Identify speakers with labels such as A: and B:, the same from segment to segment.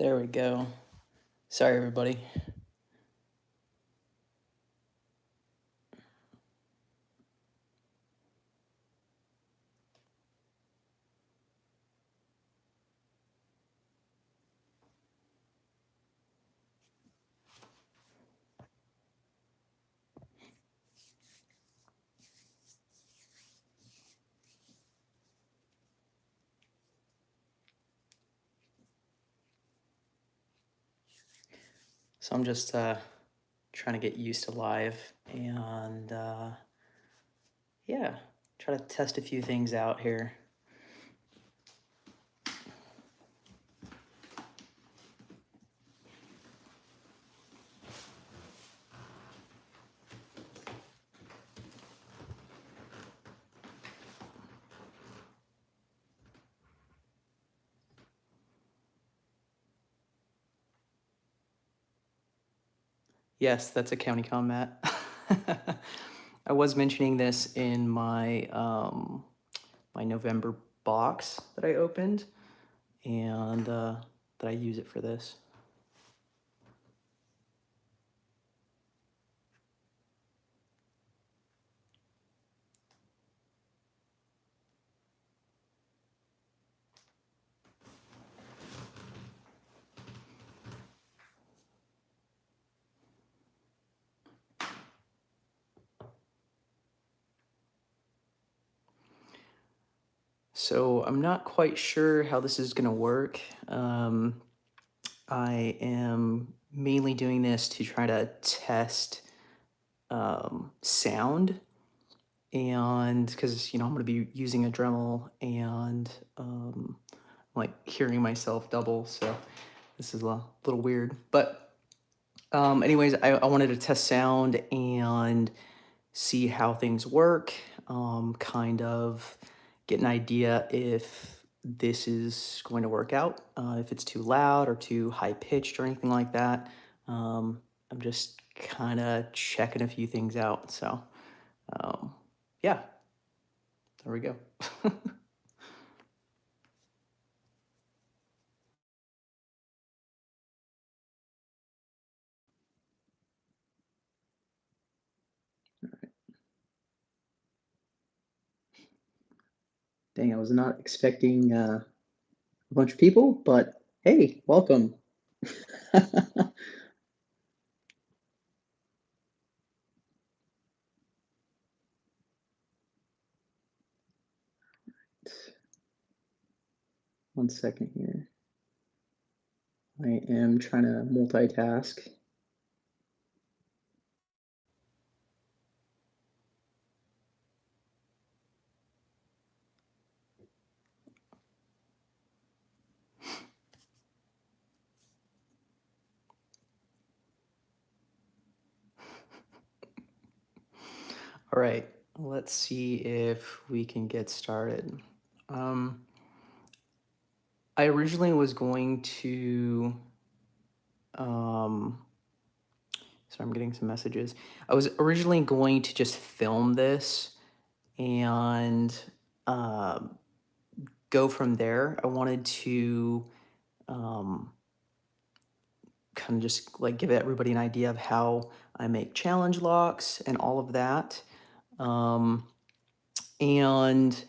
A: There we go. Sorry, everybody. So I'm just trying to get used to live and yeah, try to test a few things out here. Yes, that's a county combat. I was mentioning this in my my November box that I opened, and that I use it for this. So I'm not quite sure how this is going to work. I am mainly doing this to try to test sound, and because I'm going to be using a Dremel and like hearing myself double, so this is a little weird. But anyways, I wanted to test sound and see how things work, kind of get an idea if this is going to work out, if it's too loud or too high pitched or anything like that. I'm just kind of checking a few things out. So yeah, there we go. Dang, I was not expecting a bunch of people, but hey, welcome. One second here. I am trying to multitask. All right, let's see if we can get started. Um, I originally was going to, sorry, I'm getting some messages. I was originally going to just film this and uh, go from there. I wanted to um, kind of just like give everybody an idea of how I make challenge locks and all of that. Um, and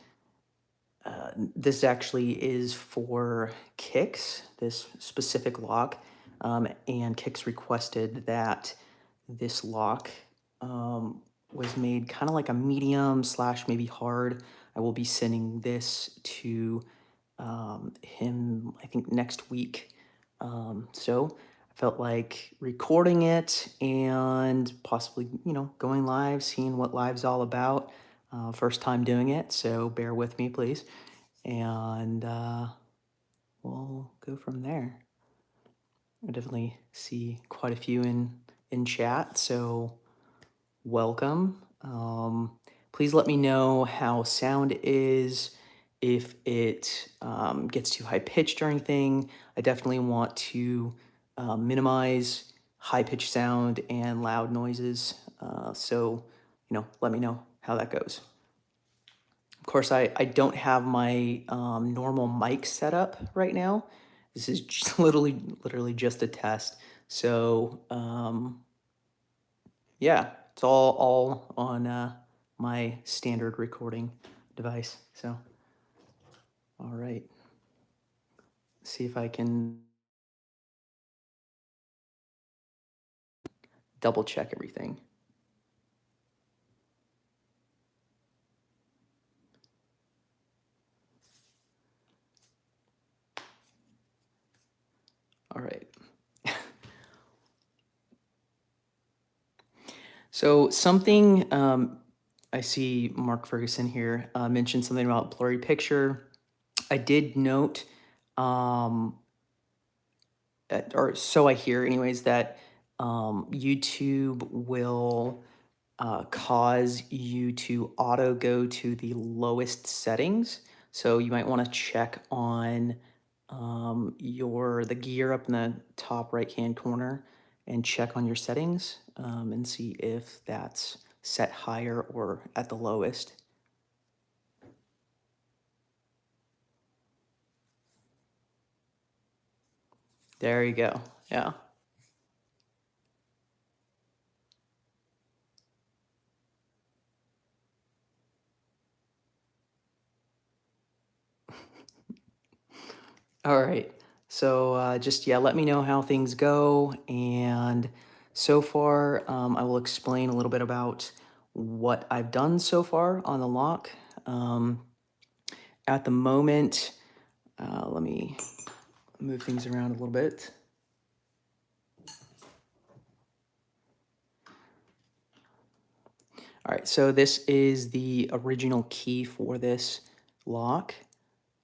A: this actually is for Kix, this specific lock, and Kix requested that this lock was made kind of like a medium slash maybe hard. I will be sending this to him, I think, next week. So I felt like recording it and possibly, going live, seeing what live's all about. First time doing it, so bear with me, please. And we'll go from there. I definitely see quite a few in chat, so welcome. Please let me know how sound is, if it gets too high pitched or anything. I definitely want to minimize high pitched sound and loud noises. So, let me know how that goes. Of course, I don't have my normal mic set up right now. This is just literally just a test. So yeah, it's all on my standard recording device. So all right, see if I can double check everything. All right. So something I see Mark Ferguson here mentioned something about blurry picture. I did note, or so I hear, anyways, that YouTube will cause you to auto go to the lowest settings. So you might want to check on the gear up in the top right hand corner and check on your settings and see if that's set higher or at the lowest. There you go. Yeah. All right. So just, yeah, let me know how things go. And so far, I will explain a little bit about what I've done so far on the lock. At the moment, let me move things around a little bit. All right, so this is the original key for this lock.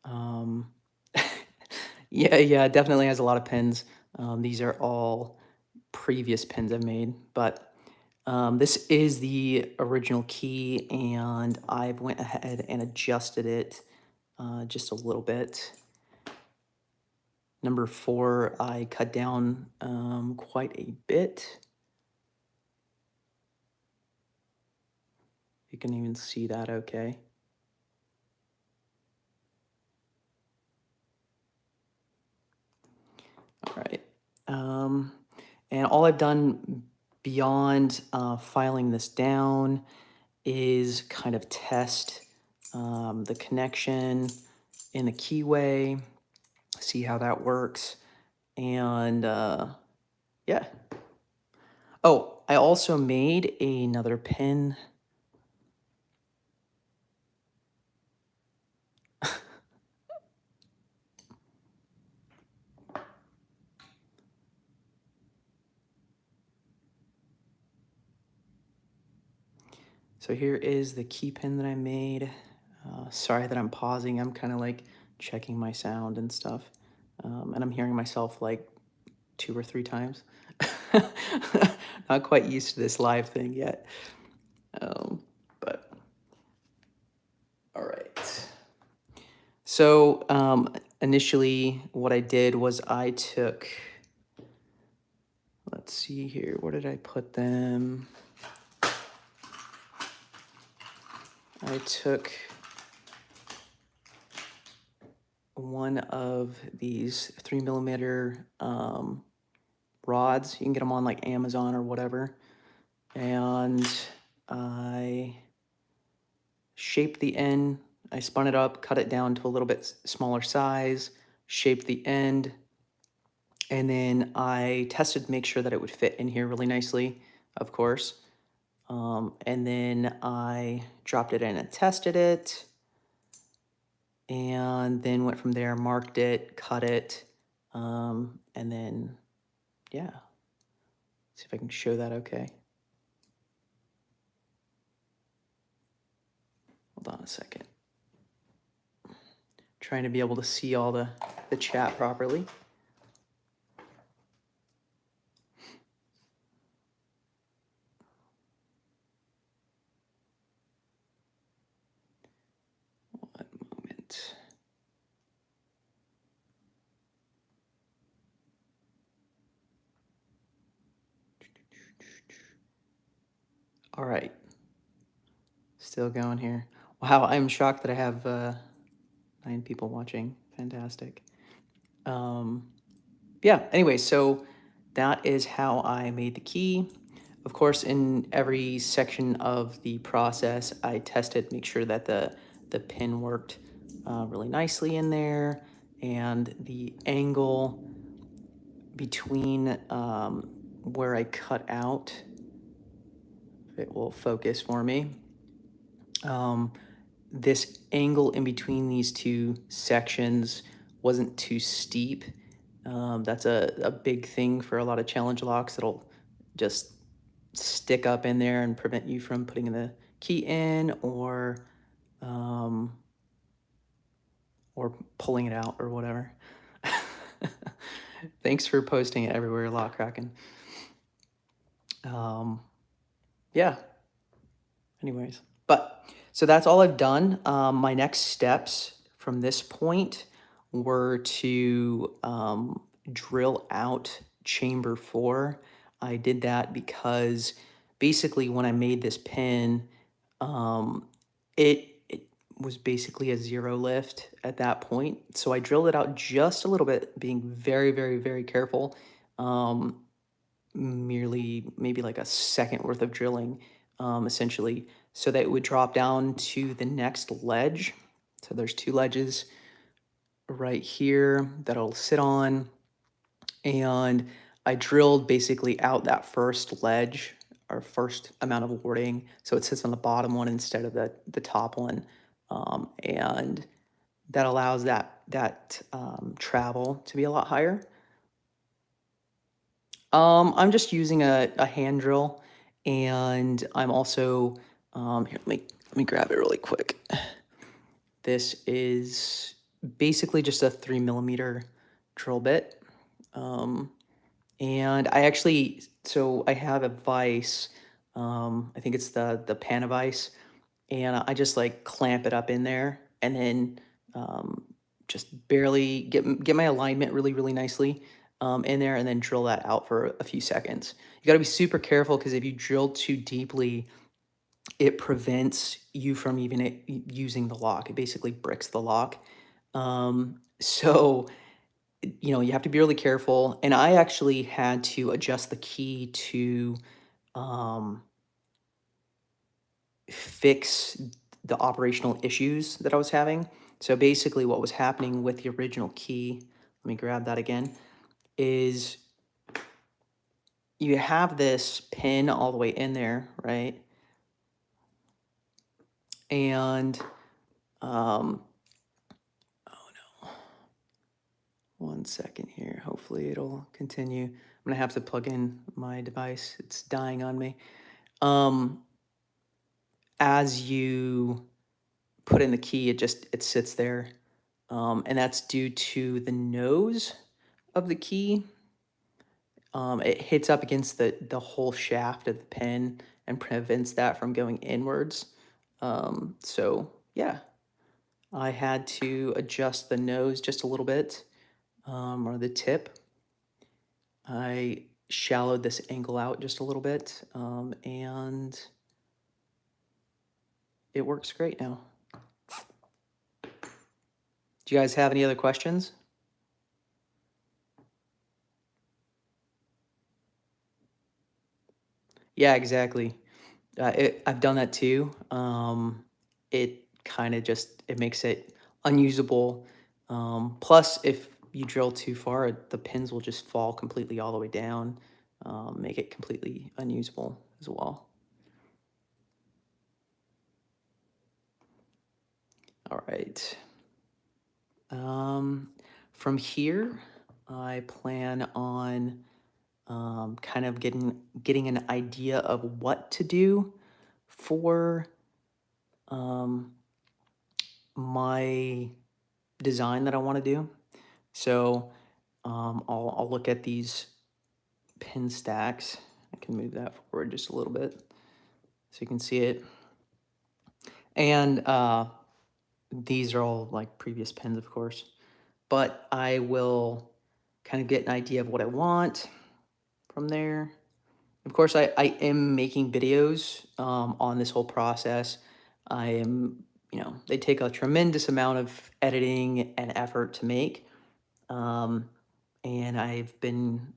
A: Um, yeah, it definitely has a lot of pins. These are all previous pins I've made, but this is the original key, and I went ahead and adjusted it just a little bit. Number 4, I cut down quite a bit. You can even see that okay. All right. And all I've done beyond filing this down is kind of test the connection in the keyway, see how that works. And yeah. Oh, I also made another pin. So here is the key pin that I made. Sorry that I'm pausing. I'm kind of like checking my sound and stuff. And I'm hearing myself like 2 or 3 times. Not quite used to this live thing yet. But all right. So initially what I did was I took, let's see here, where did I put them? I took one of these 3mm rods. You can get them on like Amazon or whatever. And I shaped the end. I spun it up, cut it down to a little bit smaller size, shaped the end, and then I tested to make sure that it would fit in here really nicely, of course. And then I dropped it in and tested it, and then went from there, marked it, cut it, and then, yeah. See if I can show that okay. Hold on a second. Trying to be able to see all the chat properly. One moment. All right. Still going here. Wow, I'm shocked that I have 9 people watching. Fantastic. Yeah, anyway, so that is how I made the key. Of course, in every section of the process, I tested, make sure that the pin worked really nicely in there, and the angle between where I cut out, it will focus for me. This angle in between these two sections wasn't too steep. That's a big thing for a lot of challenge locks that'll just stick up in there and prevent you from putting the key in um, or pulling it out or whatever. Thanks for posting it everywhere, Lock Kraken. Yeah. Anyways, but so that's all I've done. My next steps from this point were to drill out chamber 4. I did that because basically when I made this pin, it was basically a 0 lift at that point. So I drilled it out just a little bit, being very, very, very careful. Merely maybe like a second worth of drilling, essentially, so that it would drop down to the next ledge. So there's 2 ledges right here that I'll sit on. And I drilled basically out that first ledge or first amount of warding. So it sits on the bottom one instead of the top one. And that allows that travel to be a lot higher. I'm just using a hand drill, and I'm also here. Let me grab it really quick. This is basically just a 3mm drill bit, and I actually I have a vise. I think it's the Pana vise, and I just like clamp it up in there, and then just barely get my alignment really nicely in there, and then drill that out for a few seconds. You got to be super careful because if you drill too deeply, it prevents you from even using the lock. It basically bricks the lock. So you have to be really careful. And I actually had to adjust the key to fix the operational issues that I was having. So basically what was happening with the original key, let me grab that again, is you have this pin all the way in there, right? And, oh no, 1 second here. Hopefully it'll continue. I'm gonna have to plug in my device. It's dying on me. As you put in the key, it sits there. And that's due to the nose of the key. It hits up against the whole shaft of the pen and prevents that from going inwards. So yeah, I had to adjust the nose just a little bit, or the tip. I shallowed this angle out just a little bit, and it works great now. Do you guys have any other questions? Yeah, exactly. I've done that too. It kind of it makes it unusable. Plus, if you drill too far, the pins will just fall completely all the way down, make it completely unusable as well. All right. From here, I plan on kind of getting an idea of what to do for my design that I want to do. So I'll look at these pin stacks. I can move that forward just a little bit so you can see it. And these are all like previous pins, of course. But I will kind of get an idea of what I want from there. Of course, I am making videos on this whole process. I am, they take a tremendous amount of editing and effort to make. And I've been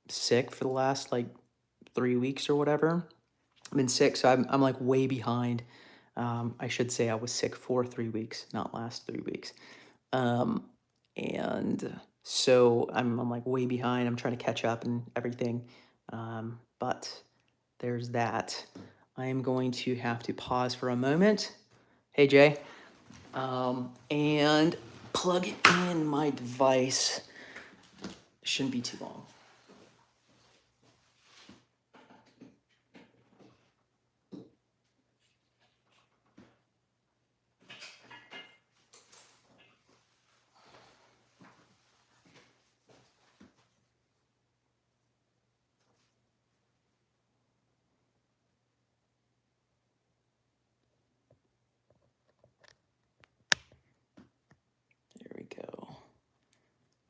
A: sick for the last like 3 weeks or whatever. I've been sick, so I'm like way behind. I should say I was sick for 3 weeks, not last 3 weeks. Um, and so I'm like way behind. I'm trying to catch up and everything. But there's that. I am going to have to pause for a moment. Hey, Jay. And plug in my device. Shouldn't be too long. There we go.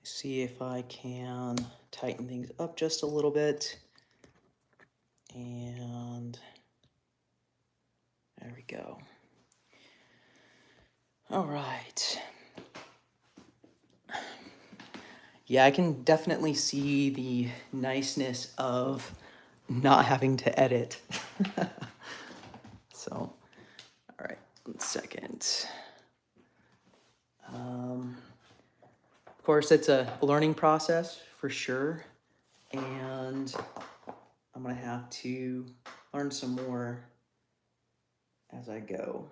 A: See if I can tighten things up just a little bit. And there we go. All right. Yeah, I can definitely see the niceness of not having to edit. So, all right, 1 second. Of course, it's a learning process for sure. And I'm gonna have to learn some more as I go.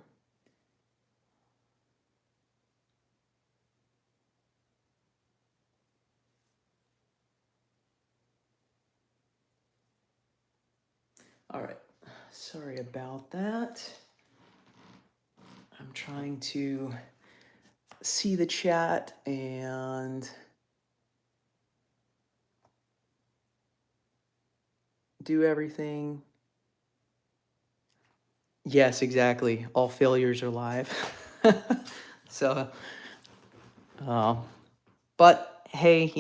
A: All right, sorry about that. I'm trying to see the chat and do everything. Yes, exactly. All failures are live. So, but hey,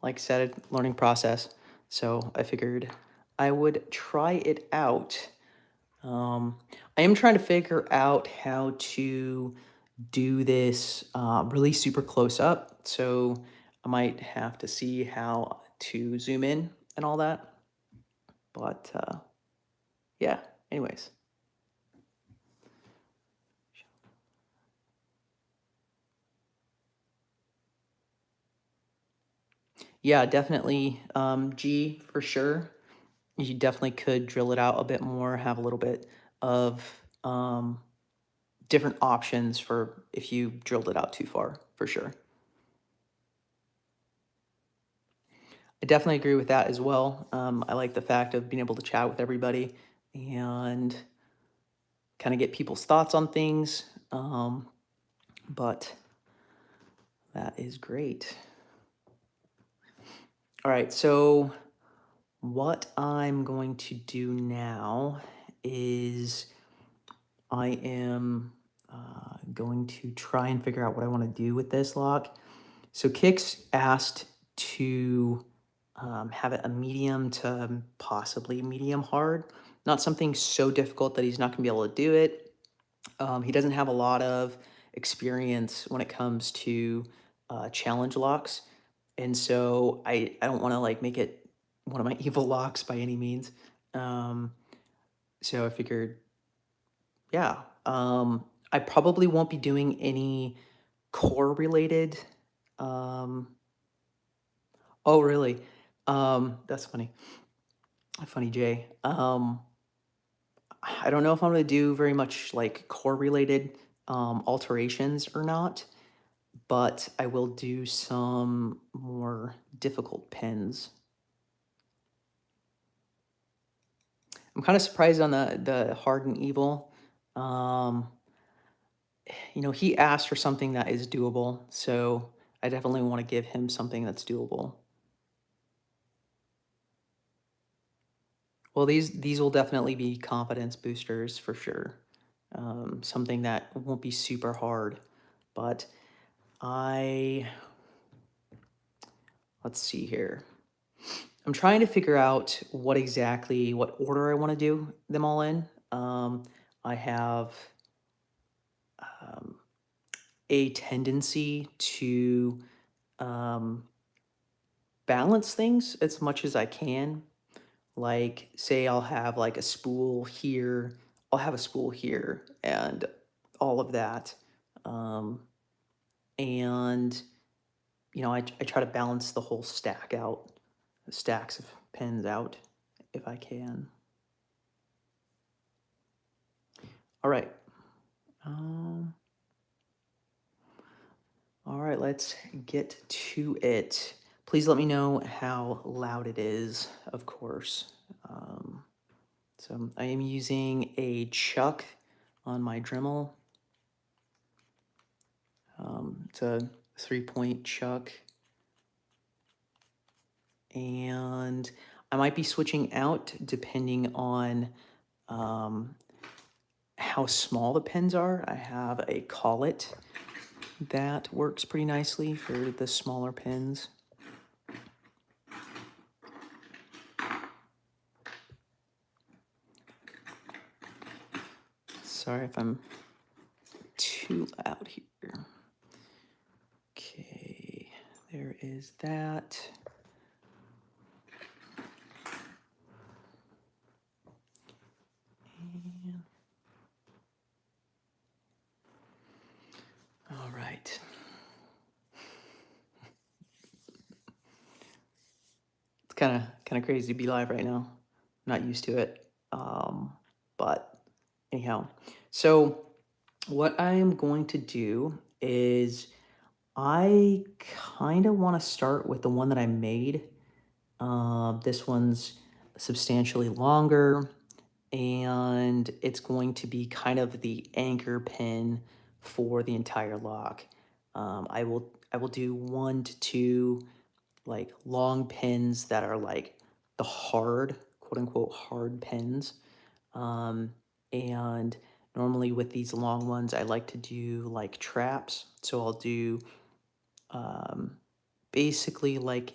A: like I said, learning process. So I figured I would try it out. I am trying to figure out how to do this really super close up. So I might have to see how to zoom in and all that. But yeah, anyways. Yeah, definitely G for sure. You definitely could drill it out a bit more, have a little bit of different options for if you drilled it out too far, for sure. I definitely agree with that as well. I like the fact of being able to chat with everybody and kind of get people's thoughts on things. But that is great. All right, so what I'm going to do now is I am going to try and figure out what I want to do with this lock. So Kix asked to have it a medium to possibly medium hard. Not something so difficult that he's not going to be able to do it. He doesn't have a lot of experience when it comes to challenge locks. And so I don't want to like make it one of my evil locks by any means. So I figured, yeah, I probably won't be doing any core related. Um, oh, really? That's funny. Funny, Jay. I don't know if I'm going to do very much like core related alterations or not, but I will do some more difficult pins. I'm kind of surprised on the hard and evil. Um, he asked for something that is doable, so I definitely want to give him something that's doable. Well, these will definitely be confidence boosters for sure. Something that won't be super hard, but let's see here. I'm trying to figure out what order I want to do them all in. I have a tendency to balance things as much as I can. Like, say I'll have like a spool here, I'll have a spool here, and all of that. Um, and, I try to balance the whole stack out, stacks of pins out if I can. All right. Um, all right, let's get to it. Please let me know how loud it is, of course. So I am using a chuck on my Dremel. It's a 3-point chuck. And I might be switching out depending on how small the pins are. I have a collet that works pretty nicely for the smaller pins. Sorry if I'm too loud here. Okay, there is that. And all right. It's kind of crazy to be live right now. I'm not used to it. But anyhow, so what I am going to do is I kind of want to start with the one that I made. This one's substantially longer, and it's going to be kind of the anchor pin for the entire lock. I will do 1 to 2 like long pins that are like the hard, quote unquote, hard pins. And normally with these long ones, I like to do like traps. So I'll do basically like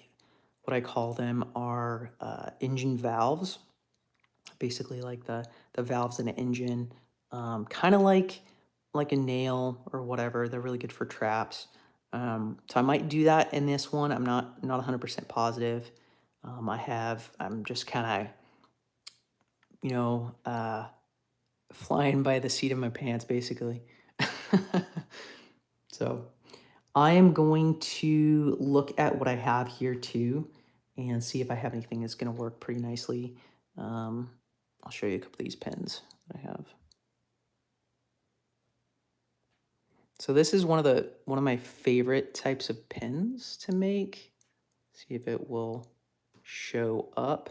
A: what I call them are engine valves. Basically like the valves in an engine, kind of like a nail or whatever. They're really good for traps. So I might do that in this one. I'm not 100% positive. I'm just kind of, you know, uh, flying by the seat of my pants, basically. So I am going to look at what I have here too and see if I have anything that's going to work pretty nicely. I'll show you a couple of these pens that I have. So this is one of my favorite types of pens to make. See if it will show up.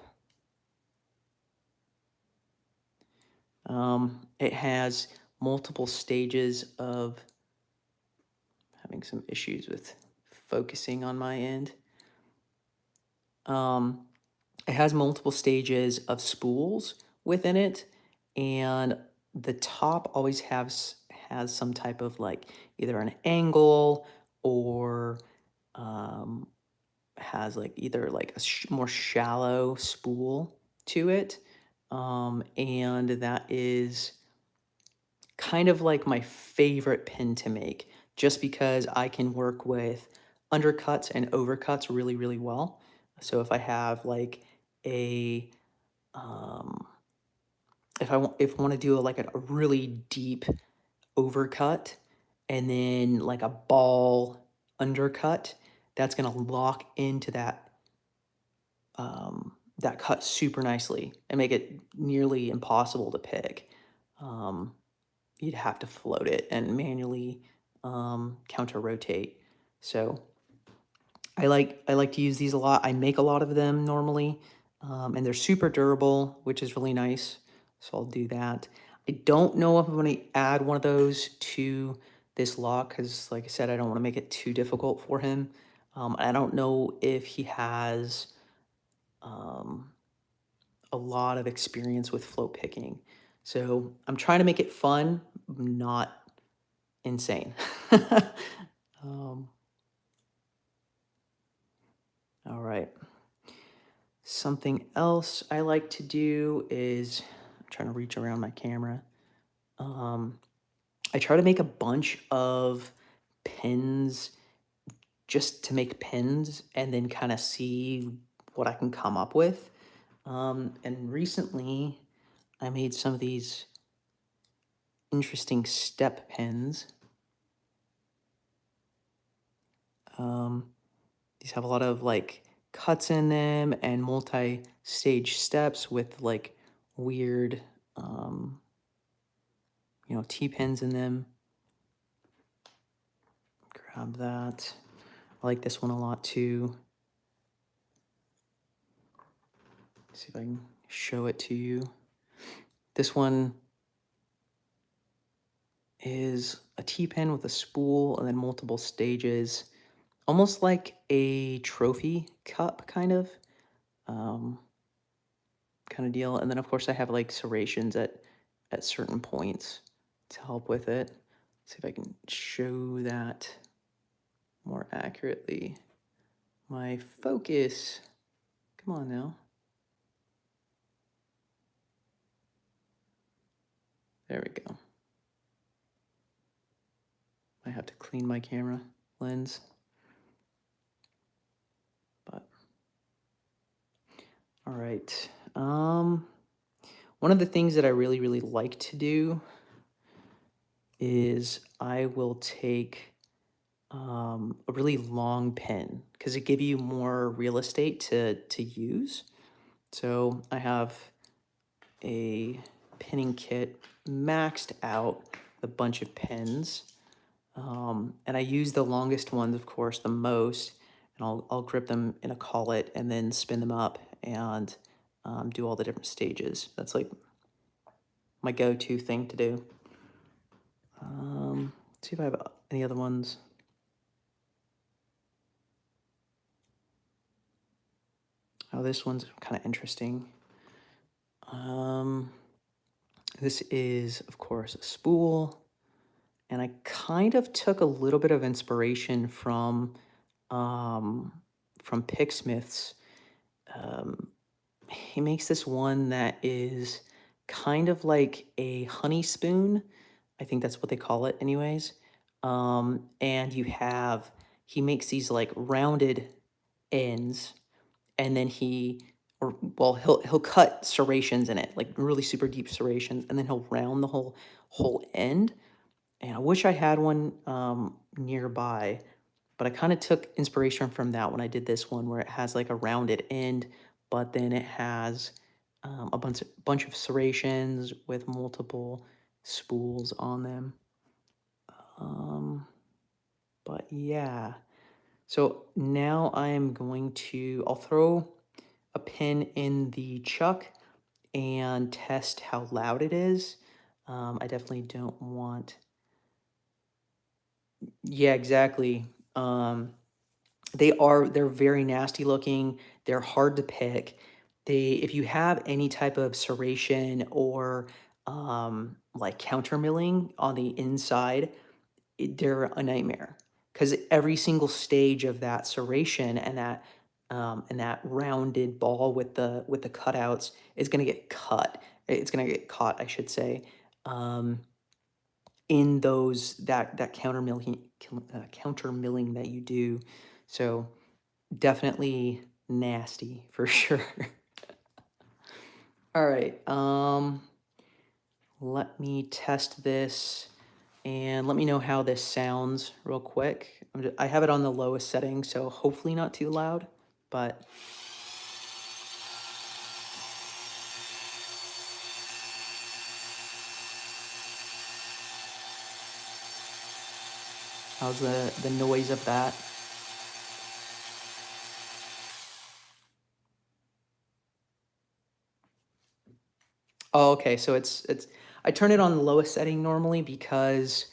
A: It has multiple stages of having some issues with focusing on my end. It has multiple stages of spools within it, and the top always has some type of like either an angle or has like either like a more shallow spool to it, and that is kind of like my favorite pen to make, just because I can work with undercuts and overcuts really, really well. So if I have like a, if I want to do like a really deep overcut and then like a ball undercut, that's gonna lock into that cut super nicely and make it nearly impossible to pick. You'd have to float it and manually counter rotate. So I like to use these a lot. I make a lot of them normally, and they're super durable, which is really nice. So I'll do that. I don't know if I'm going to add one of those to this lock because, like I said, I don't want to make it too difficult for him. I don't know if he has a lot of experience with float picking. So I'm trying to make it fun, not insane. All right. Something else I like to do is, I'm trying to reach around my camera. I try to make a bunch of pins just to make pins and then kind of see what I can come up with. And recently I made some of these interesting step pins. These have a lot of like cuts in them and multi-stage steps with like weird, T-pins in them. Grab that. I like this one a lot too. See if I can show it to you. This one is a T-pin with a spool and then multiple stages, almost like a trophy cup kind of deal. And then of course I have like serrations at certain points to help with it. See if I can show that more accurately. My focus, come on now. There we go. I have to clean my camera lens. But all right. One of the things that I really, really like to do is I will take a really long pin because it gives you more real estate to use. So I have a pinning kit maxed out with a bunch of pins. And I use the longest ones, of course, the most, and I'll grip them in a collet and then spin them up and do all the different stages. That's like my go-to thing to do. Let's see if I have any other ones. Oh, this one's kind of interesting. This is, of course, a spool. And I kind of took a little bit of inspiration from Picksmith's. He makes this one that is kind of like a honey spoon. I think that's what they call it anyways. And he makes these like rounded ends, and then he'll cut serrations in it, like really super deep serrations, and then he'll round the whole end. And I wish I had one nearby, but I kind of took inspiration from that when I did this one, where it has like a rounded end, but then it has a bunch of serrations with multiple spools on them. But yeah, so now I'll throw a pin in the chuck and test how loud it is. I definitely don't want... Yeah, exactly. They're very nasty looking. They're hard to pick. If you have any type of serration or like counter milling on the inside, they're a nightmare because every single stage of that serration and that rounded ball with the cutouts is gonna get cut. It's gonna get caught, I should say. In that counter milling that you do. So definitely nasty for sure. All right, let me test this and let me know how this sounds real quick. I have it on the lowest setting, so hopefully not too loud, but how's the noise of that? Oh, okay. So I turn it on the lowest setting normally because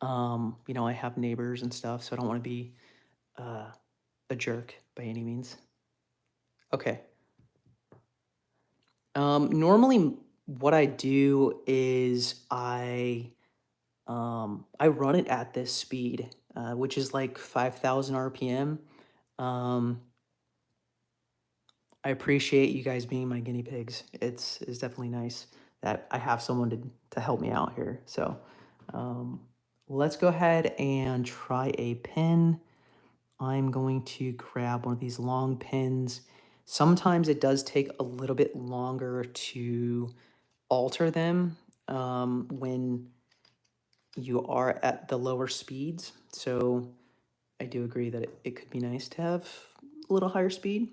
A: I have neighbors and stuff, so I don't want to be a jerk by any means. Okay. Normally what I do is I run it at this speed, which is like 5,000 RPM. I appreciate you guys being my guinea pigs. It's definitely nice that I have someone to help me out here. So let's go ahead and try a pin I'm going to grab one of these long pins. Sometimes it does take a little bit longer to alter them when you are at the lower speeds. So I do agree that it could be nice to have a little higher speed.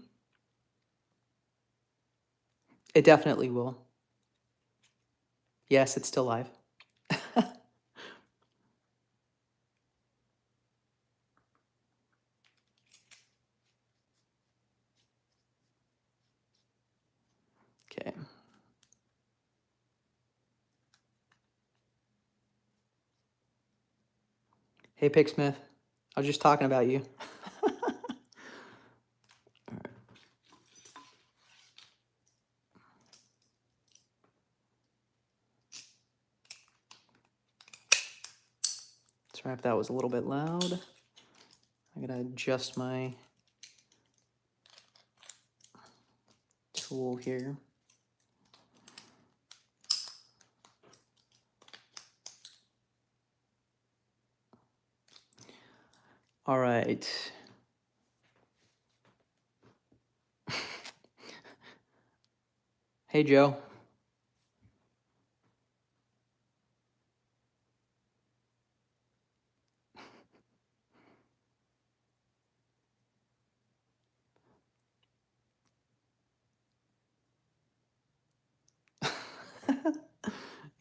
A: It definitely will. Yes, it's still live. Okay. Hey, Picksmith. I was just talking about you. Sorry if that was a little bit loud. I'm gonna adjust my tool here. All right. Hey, Joe.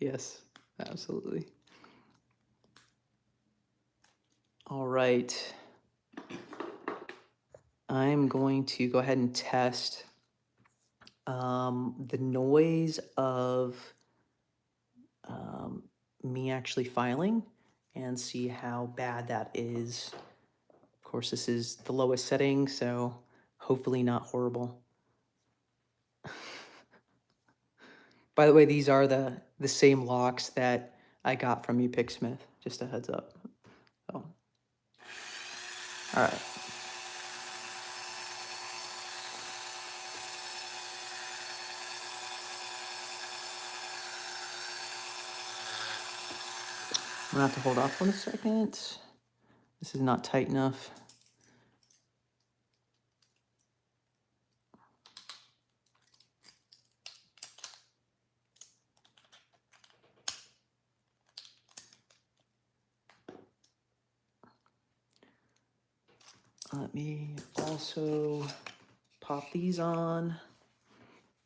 A: Yes, absolutely. All right. I'm going to go ahead and test the noise of me actually filing and see how bad that is. Of course, this is the lowest setting, so hopefully not horrible. By the way, these are the same locks that I got from you, Picksmith. Just a heads up. So, all right. I'm gonna have to hold off for a second. This is not tight enough. Let me also pop these on.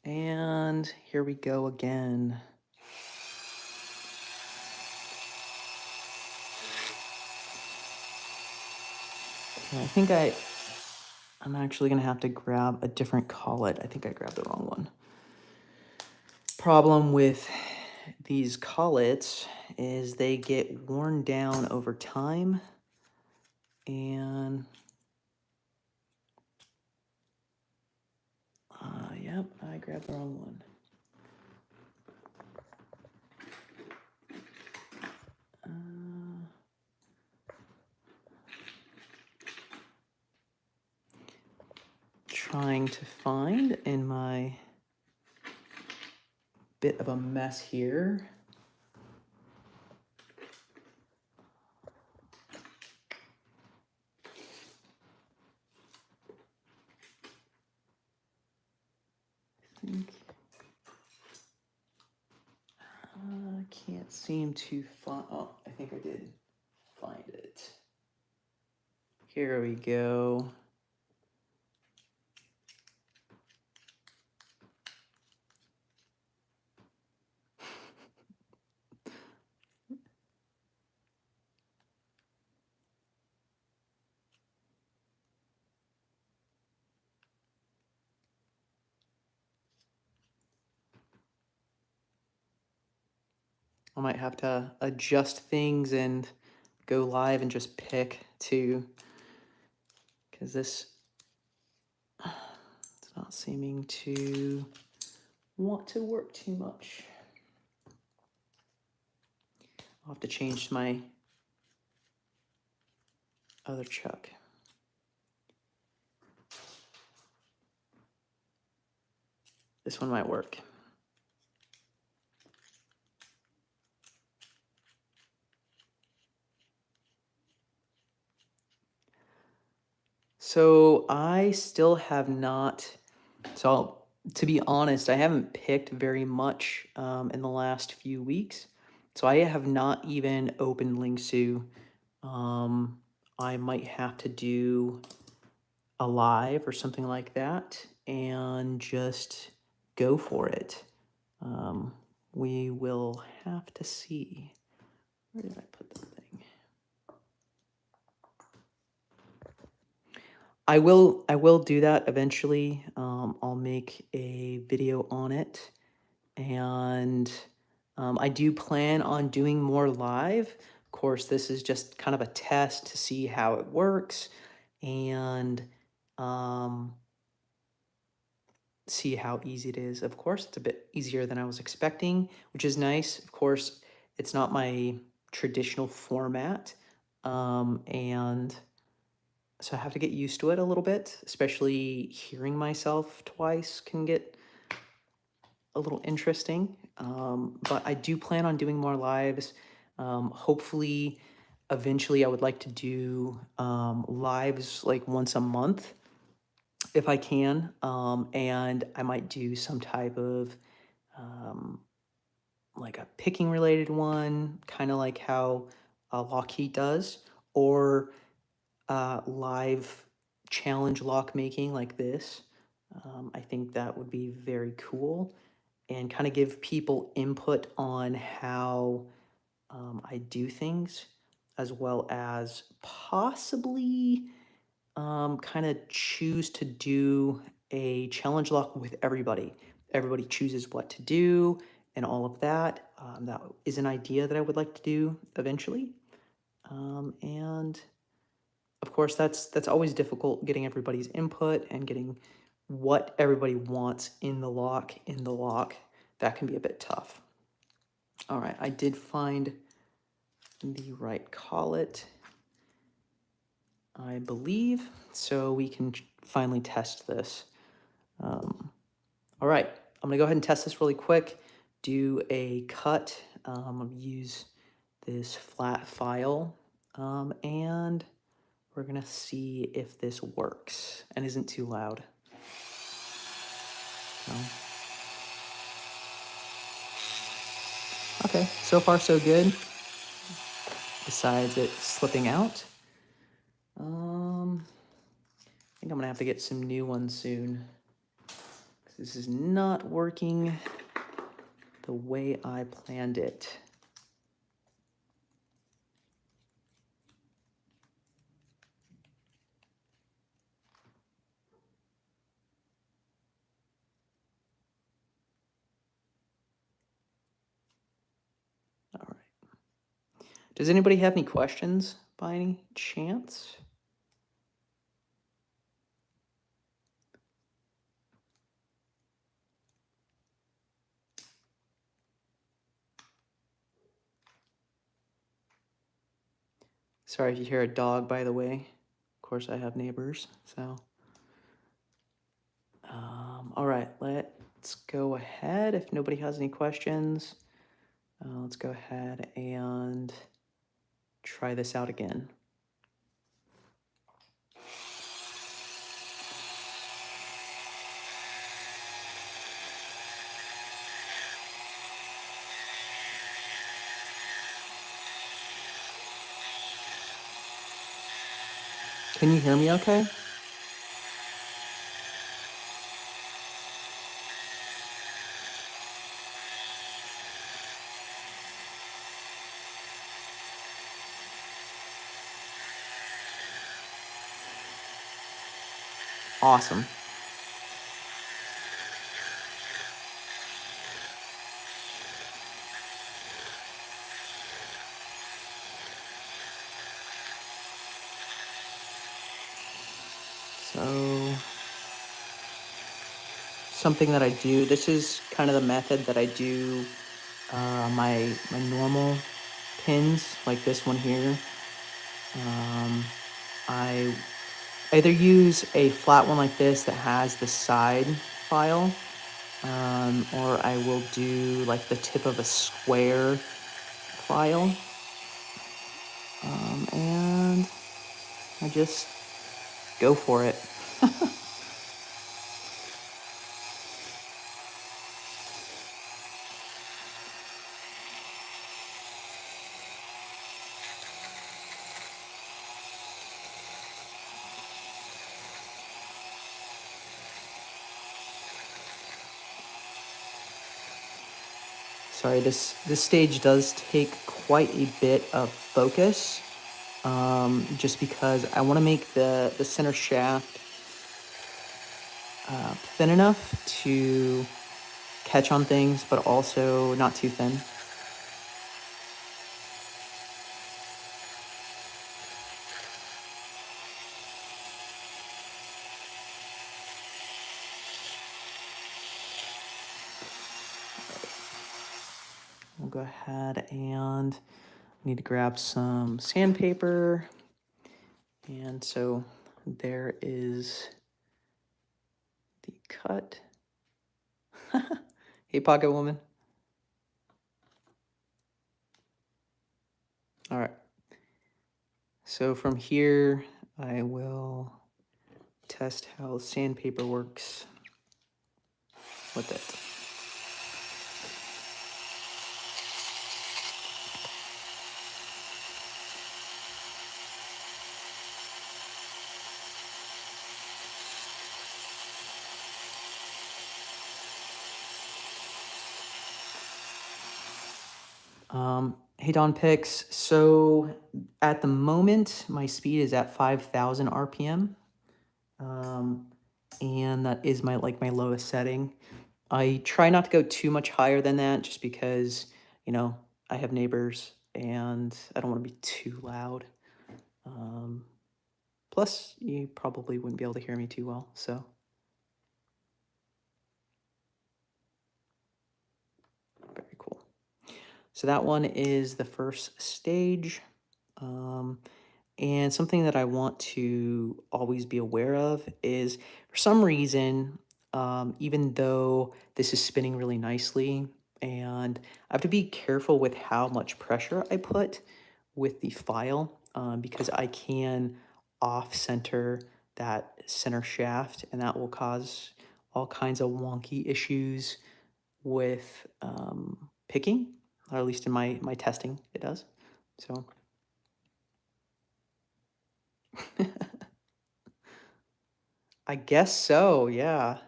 A: And here we go again. Okay, I think I'm actually gonna have to grab a different collet. I think I grabbed the wrong one. Problem with these collets is they get worn down over time, and yep, I grabbed the wrong one. Trying to find in my bit of a mess here. I can't seem to find. Oh, I think I did find it. Here we go. I might have to adjust things and go live and just pick too, because this it's not seeming to want to work too much. I'll have to change my other chuck. This one might work. So I still have not, to be honest, I haven't picked very much in the last few weeks. So I have not even opened Lingsu. I might have to do a live or something like that and just go for it. We will have to see. Where did I put the thing? I will do that eventually. I'll make a video on it, and I do plan on doing more live. Of course, this is just kind of a test to see how it works, and see how easy it is. Of course, it's a bit easier than I was expecting, which is nice. Of course, it's not my traditional format, and so I have to get used to it a little bit, especially hearing myself twice can get a little interesting. But I do plan on doing more lives. Hopefully, eventually I would like to do lives like once a month if I can. And I might do some type of like a picking related one, kind of like how Lockheed does, or live challenge lock making like this. I think that would be very cool and kind of give people input on how I do things, as well as possibly kind of choose to do a challenge lock with everybody. Everybody chooses what to do and all of that. That is an idea that I would like to do eventually. And of course, that's always difficult, getting everybody's input and getting what everybody wants in the lock. That can be a bit tough. All right, I did find the right collet, I believe, so we can finally test this. All right, I'm gonna go ahead and test this really quick, do a cut, use this flat file, and we're gonna see if this works and isn't too loud. Okay, so far so good. Besides it slipping out. I think I'm gonna have to get some new ones soon. This is not working the way I planned it. All right. Does anybody have any questions by any chance? Sorry if you hear a dog, by the way. Of course, I have neighbors, so. All right, let's go ahead. If nobody has any questions, let's go ahead and try this out again. Can you hear me okay? Awesome. So, something that I do, this is kind of the method that I do my normal pins, like this one here. I either use a flat one like this that has the side file, or I will do like the tip of a square file. And I just Go for it. Sorry, this stage does take quite a bit of focus, just because I want to make the center shaft thin enough to catch on things, but also not too thin. We'll go ahead and need to grab some sandpaper. And so there is the cut. Hey, Pocket Woman. All right. So from here, I will test how sandpaper works with it. Hey, Don Pix. So at the moment, my speed is at 5,000 RPM. And that is my lowest setting. I try not to go too much higher than that just because, I have neighbors and I don't want to be too loud. Plus, you probably wouldn't be able to hear me too well, so. Very cool. So that one is the first stage. And something that I want to always be aware of is, for some reason, even though this is spinning really nicely, and I have to be careful with how much pressure I put with the file, because I can off-center that center shaft, and that will cause all kinds of wonky issues with picking, or at least in my testing, it does. So. I guess so, yeah.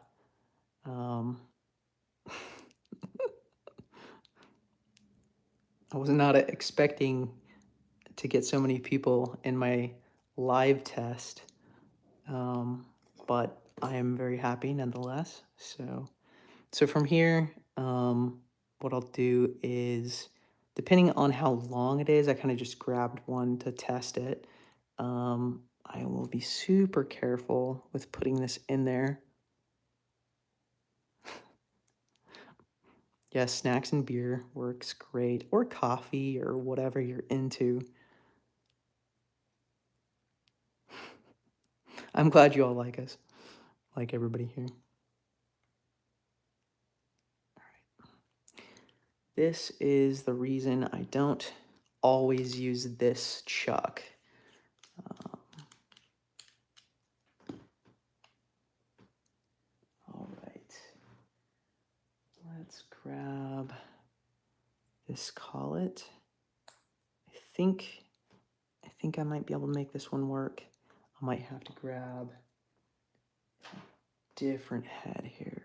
A: Um, I was not expecting to get so many people in my live test, but I am very happy nonetheless. So from here, what I'll do is, depending on how long it is, I kind of just grabbed one to test it. I will be super careful with putting this in there. Yeah, snacks and beer works great, or coffee, or whatever you're into. I'm glad you all like us, like everybody here. All right. This is the reason I don't always use this chuck. All right. Let's grab this collet. I think I might be able to make this one work. I might have to grab a different head here.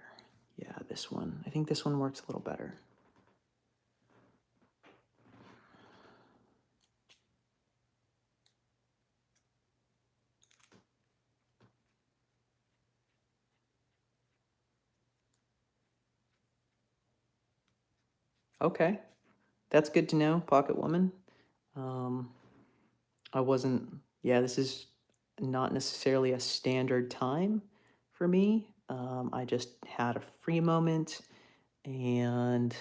A: Yeah, this one. I think this one works a little better. Okay, that's good to know, Pocket Woman. This is not necessarily a standard time for me. I just had a free moment and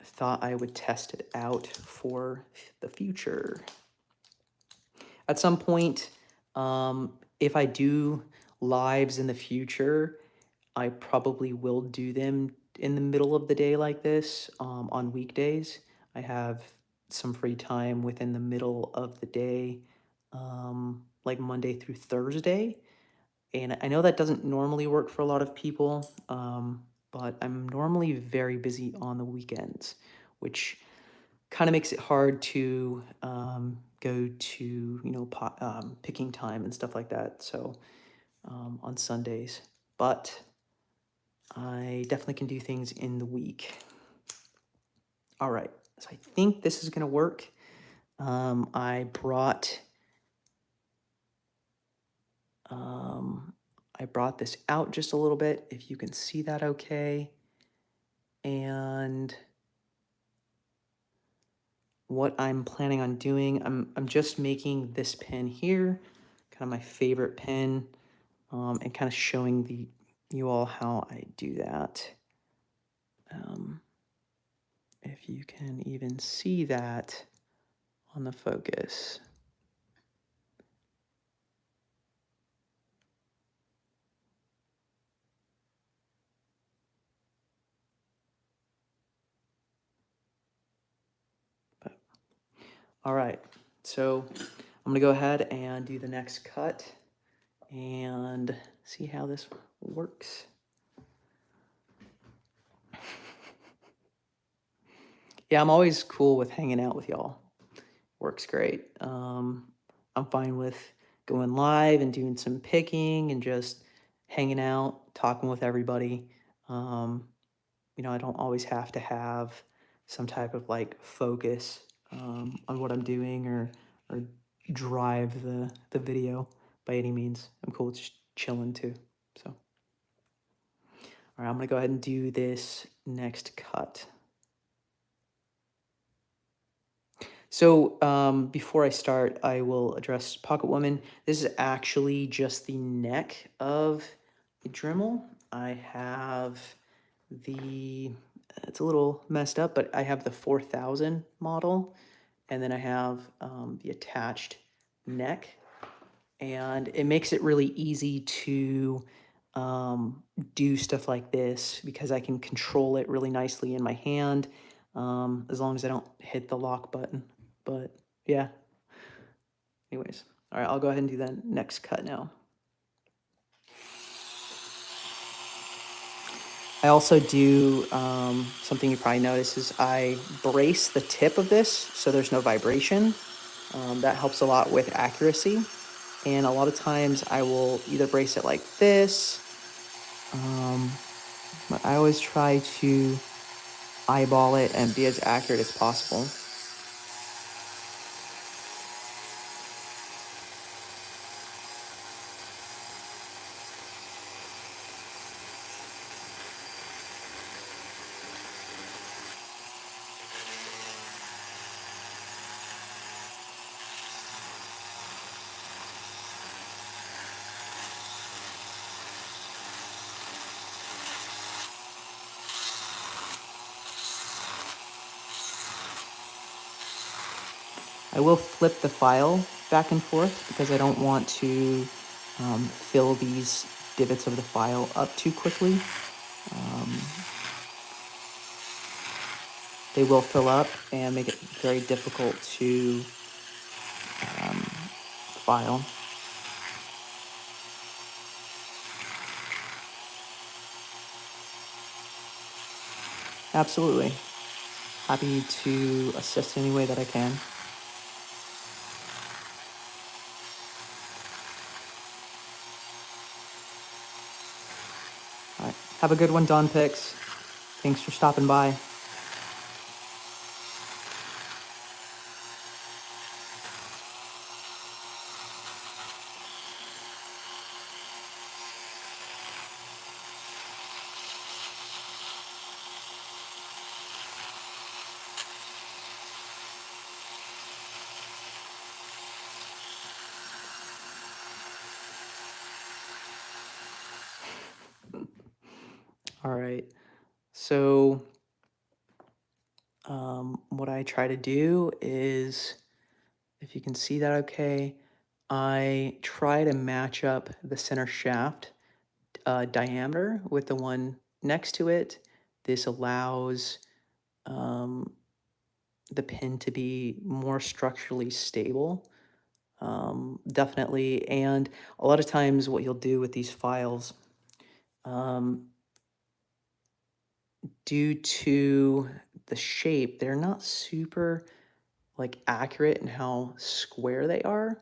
A: thought I would test it out for the future. At some point, if I do lives in the future, I probably will do them in the middle of the day like this, on weekdays. I have some free time within the middle of the day. like Monday through Thursday. And I know that doesn't normally work for a lot of people, but I'm normally very busy on the weekends, which kind of makes it hard to go to, picking time and stuff like that. So on Sundays, but I definitely can do things in the week. All right, so I think this is going to work. I brought this out just a little bit, if you can see that okay. And what I'm planning on doing, I'm just making this pen here, kind of my favorite pen, and kind of showing you all how I do that. If you can even see that on the focus. But, all right, so I'm gonna go ahead and do the next cut and see how this works. Yeah, I'm always cool with hanging out with y'all. Works great. I'm fine with going live and doing some picking and just hanging out, talking with everybody. I don't always have to have some type of like focus on what I'm doing or drive the video by any means. I'm cool with just chilling too. So, all right, I'm gonna go ahead and do this next cut. So before I start, I will address Pocket Woman. This is actually just the neck of the Dremel. I have it's a little messed up, but I have the 4000 model, and then I have the attached neck, and it makes it really easy to do stuff like this because I can control it really nicely in my hand, as long as I don't hit the lock button. But yeah, anyways, all right, I'll go ahead and do the next cut now. I also do something you probably notice is I brace the tip of this so there's no vibration. That helps a lot with accuracy. And a lot of times I will either brace it like this, but I always try to eyeball it and be as accurate as possible. I will flip the file back and forth because I don't want to fill these divots of the file up too quickly. They will fill up and make it very difficult to file. Absolutely. Happy to assist any way that I can. All right. Have a good one, Don Pix. Thanks for stopping by. All right. So what I try to do is, if you can see that okay, I try to match up the center shaft diameter with the one next to it. This allows the pin to be more structurally stable. definitely. And a lot of times what you'll do with these files, um, due to the shape, they're not super like accurate in how square they are.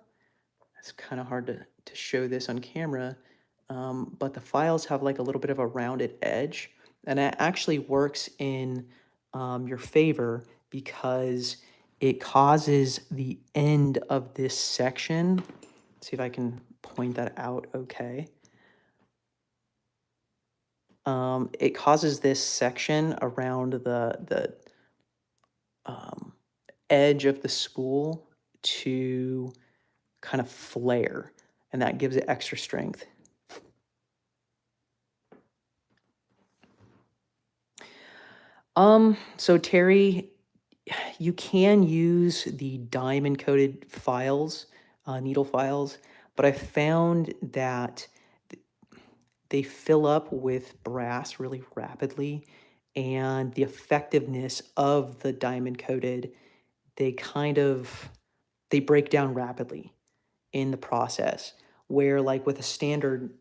A: It's kind of hard to show this on camera, but the files have like a little bit of a rounded edge, and that actually works in your favor because it causes the end of this section. See if I can point that out okay. It causes this section around the um, edge of the spool to kind of flare, and that gives it extra strength. So Terry, you can use the diamond coated files, needle files, but I found that they fill up with brass really rapidly, and the effectiveness of the diamond coated, they kind of they break down rapidly in the process. Where like with a standard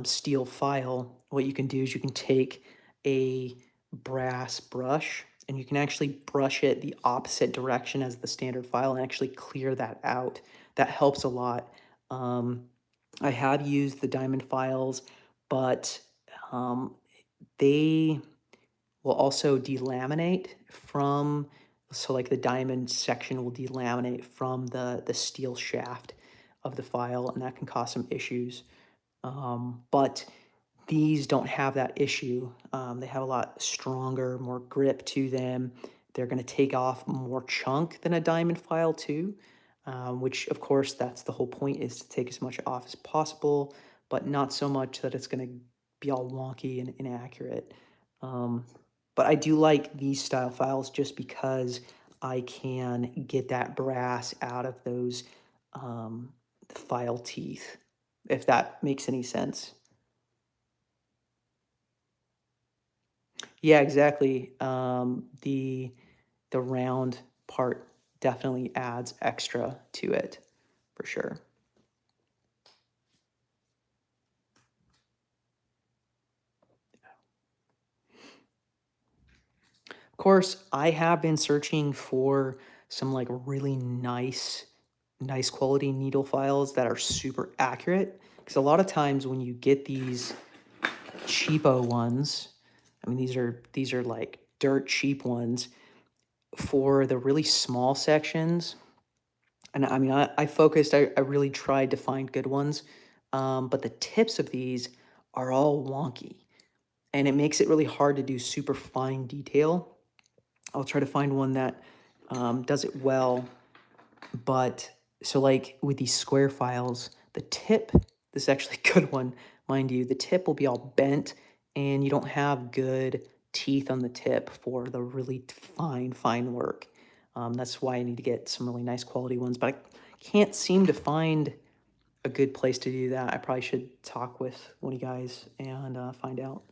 A: steel file, what you can do is you can take a brass brush and you can actually brush it the opposite direction as the standard file and actually clear that out. That helps a lot. Um, I have used the diamond files, but um, they will also delaminate from, so like the diamond section will delaminate from the steel shaft of the file, and that can cause some issues. But these don't have that issue. They have a lot stronger, more grip to them. They're going to take off more chunk than a diamond file too, which of course that's the whole point, is to take as much off as possible, but not so much that it's going to be all wonky and inaccurate. Um, but I do like these style files just because I can get that brass out of those file teeth, if that makes any sense. Yeah, exactly. The round part definitely adds extra to it, for sure. Of course, I have been searching for some like really nice quality needle files that are super accurate. Because a lot of times when you get these cheapo ones, I mean these are like dirt cheap ones for the really small sections. And I mean, I focused, I really tried to find good ones, but the tips of these are all wonky, and it makes it really hard to do super fine detail. I'll try to find one that does it well, but so like with these square files, the tip, this is actually a good one, mind you, the tip will be all bent, and you don't have good teeth on the tip for the really fine work. That's why I need to get some really nice quality ones, but I can't seem to find a good place to do that. I probably should talk with one of you guys and find out.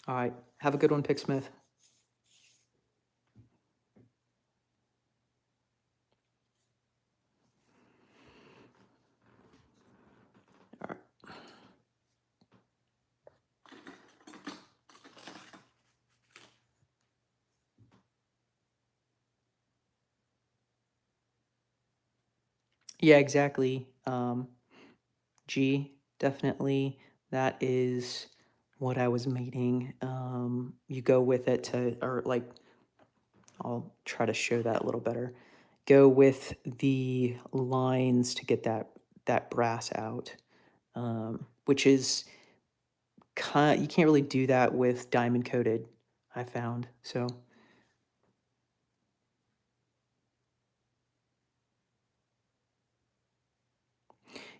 A: All right, have a good one, Picksmith. All right. Yeah, exactly. G, definitely. That is what I was meaning. You go with it to, or like, I'll try to show that a little better. Go with the lines to get that brass out, which is you can't really do that with diamond coated, I found. So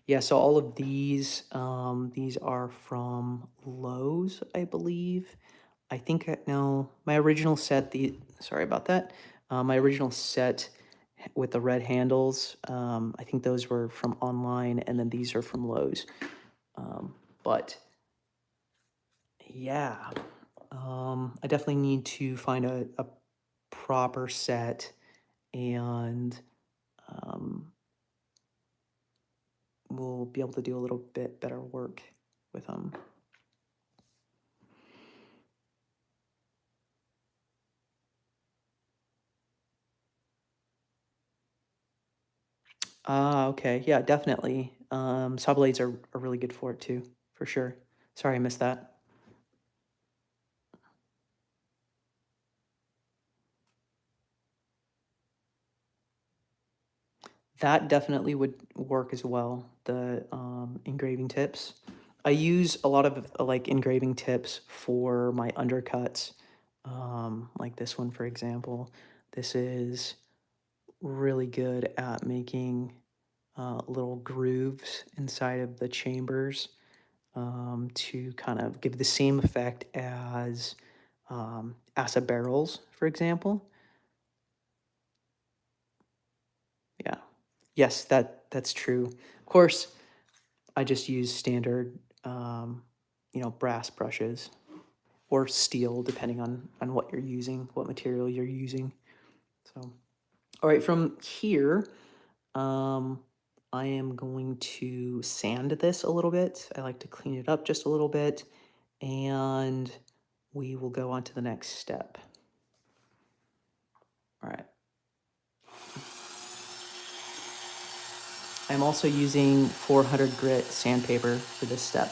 A: yeah, so all of these are from Lowe's, I believe. I think no, my original set. Sorry about that. My original set with the red handles. I think those were from online, and then these are from Lowe's. But yeah, I definitely need to find a proper set, and um, we'll be able to do a little bit better work with them. Ah, okay. Yeah, definitely. Saw blades are really good for it too, for sure. Sorry I missed that. That definitely would work as well, the engraving tips. I use a lot of like engraving tips for my undercuts, like this one, for example. This is really good at making little grooves inside of the chambers, to kind of give the same effect as acid barrels, for example. Yeah. Yes, that's true. Of course, I just use standard, brass brushes or steel, depending on what you're using, what material you're using. So, all right, from here, um, I am going to sand this a little bit. I like to clean it up just a little bit, and we will go on to the next step. All right. I'm also using 400 grit sandpaper for this step.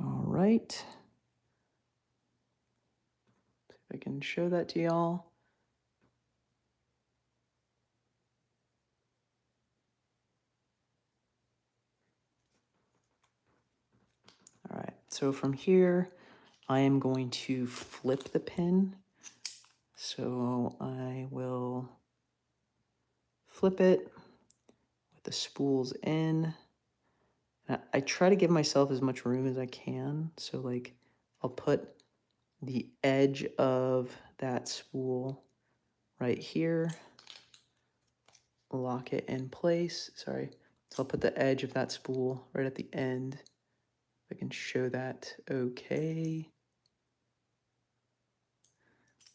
A: All right. See if I can show that to y'all. All right, so from here, I am going to flip the pin. So I will flip it with the spools in. I try to give myself as much room as I can. So like I'll put the edge of that spool right here, lock it in place. Sorry. So I'll put the edge of that spool right at the end. If I can show that okay.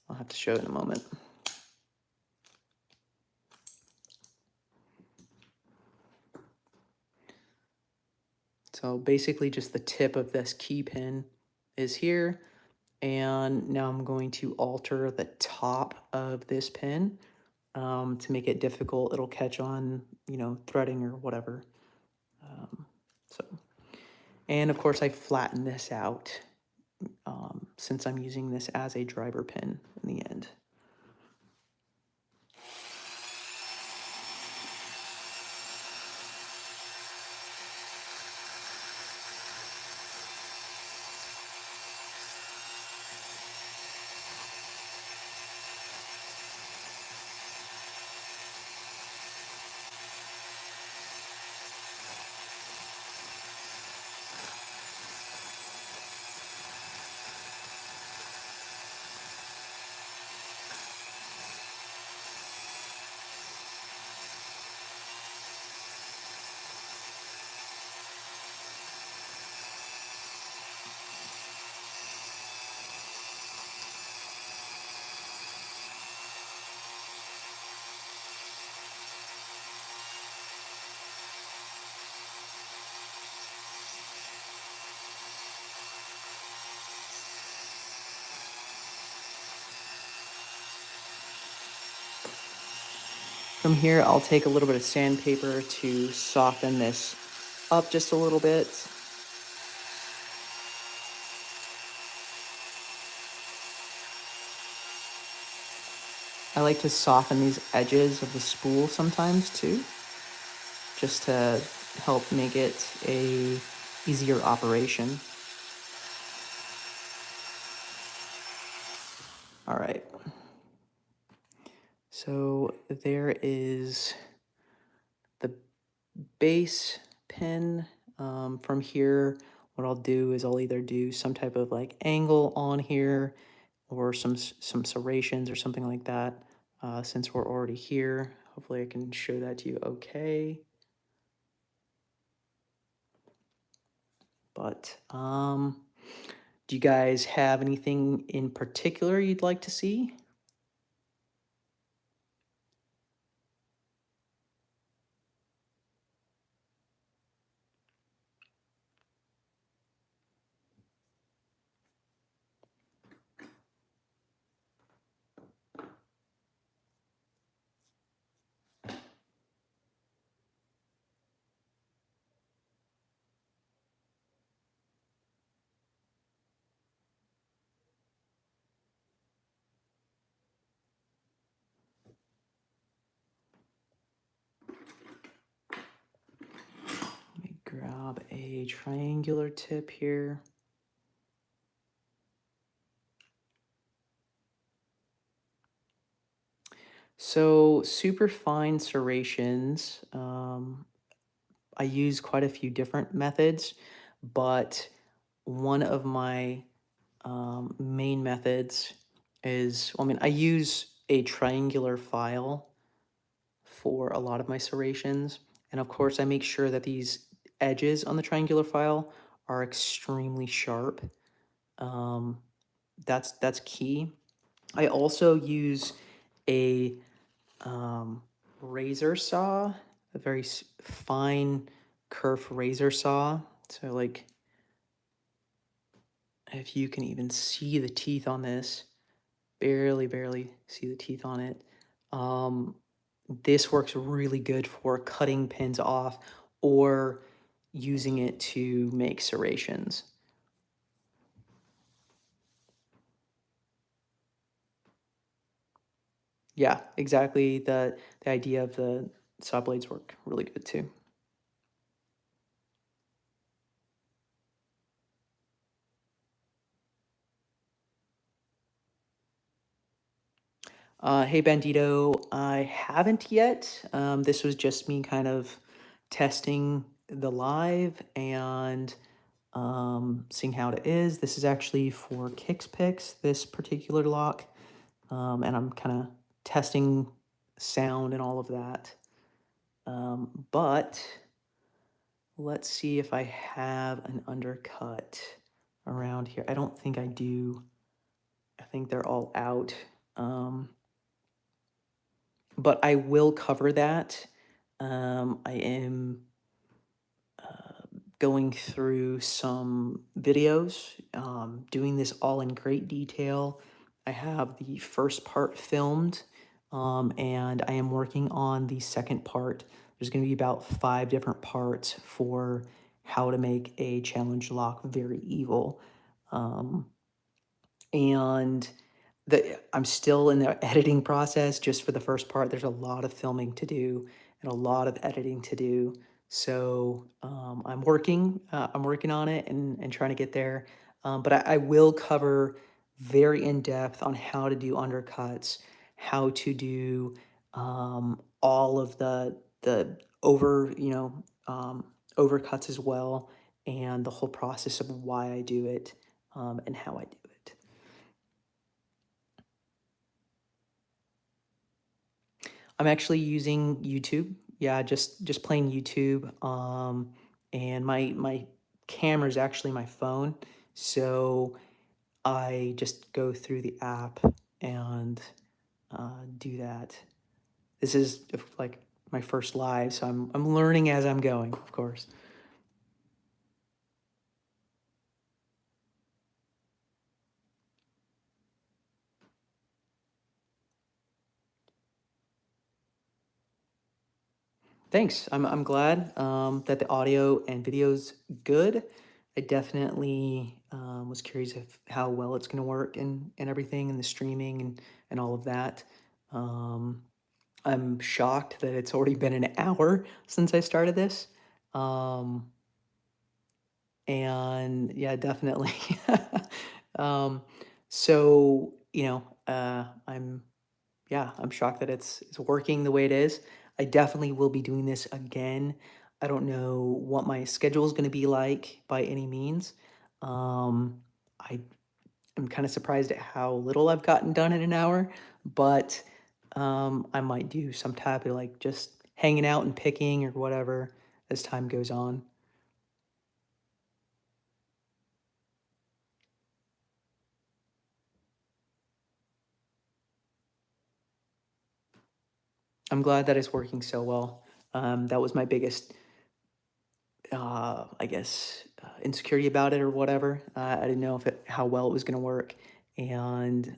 A: I'll have to show it in a moment. So basically just the tip of this key pin is here. And now I'm going to alter the top of this pin to make it difficult. It'll catch on, threading or whatever. So, and of course I flatten this out since I'm using this as a driver pin in the end. From here, I'll take a little bit of sandpaper to soften this up just a little bit. I like to soften these edges of the spool sometimes too, just to help make it a easier operation. All right. So there is the base pin. From here, what I'll do is I'll either do some type of like angle on here or some serrations or something like that. Since we're already here, hopefully I can show that to you okay. But do you guys have anything in particular you'd like to see? Let me grab a triangular tip here. So super fine serrations, I use quite a few different methods, but one of my main methods is, well, I mean, I use a triangular file for a lot of my serrations. And of course, I make sure that these edges on the triangular file are extremely sharp. Um, that's key. I also use a razor saw, a very fine kerf razor saw. So like, if you can even see the teeth on this, barely see the teeth on it. Um, this works really good for cutting pins off or using it to make serrations. Yeah, exactly. The idea of the saw blades work really good too. Hey Bandito, I haven't yet. This was just me kind of testing the live and seeing how it is. This is actually for Kicks Picks, this particular lock, and I'm kind of testing sound and all of that. But let's see if I have an undercut around here. I don't think I do. I think they're all out. But I will cover that. I am going through some videos, doing this all in great detail. I have the first part filmed, and I am working on the second part. There's going to be about 5 different parts for how to make a challenge lock very evil. And I'm still in the editing process just for the first part. There's a lot of filming to do and a lot of editing to do. So I'm working on it and trying to get there. But I will cover very in depth on how to do undercuts, how to do all of the overcuts as well, and the whole process of why I do it and how I do it. I'm actually using YouTube. Yeah, just plain YouTube. And my camera is actually my phone, so I just go through the app and do that. This is like my first live, so I'm learning as I'm going, of course. Thanks. I'm glad that the audio and video's good. I definitely was curious of how well it's going to work and everything, and the streaming and all of that. Um, I'm shocked that it's already been an hour since I started this. Um, and yeah, definitely. um, so I'm shocked that it's working the way it is. I definitely will be doing this again. I don't know what my schedule is going to be like by any means. Um, I am kind of surprised at how little I've gotten done in an hour, but I might do some type of like just hanging out and picking or whatever as time goes on. I'm glad that it's working so well. That was my biggest I guess, insecurity about it or whatever. I didn't know if how well it was going to work, and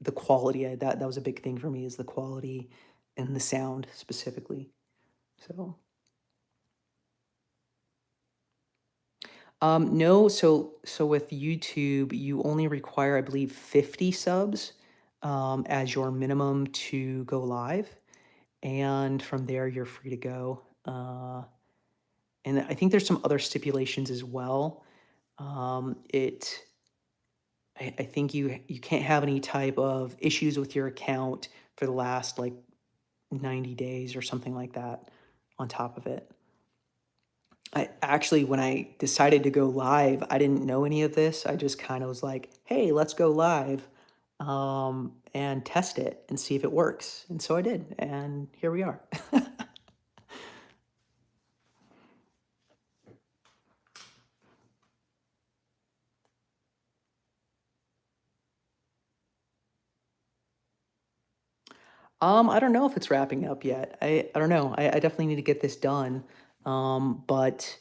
A: the quality. That was a big thing for me is the quality and the sound specifically. So no, so with YouTube, you only require, I believe, 50 subs as your minimum to go live, and from there you're free to go. And I think there's some other stipulations as well. It I think you can't have any type of issues with your account for the last like 90 days or something like that on top of it. I actually, when I decided to go live, I didn't know any of this. I just kind of was like, hey, let's go live and test it and see if it works. And so I did. And here we are. I don't know if it's wrapping up yet. I don't know. I definitely need to get this done. But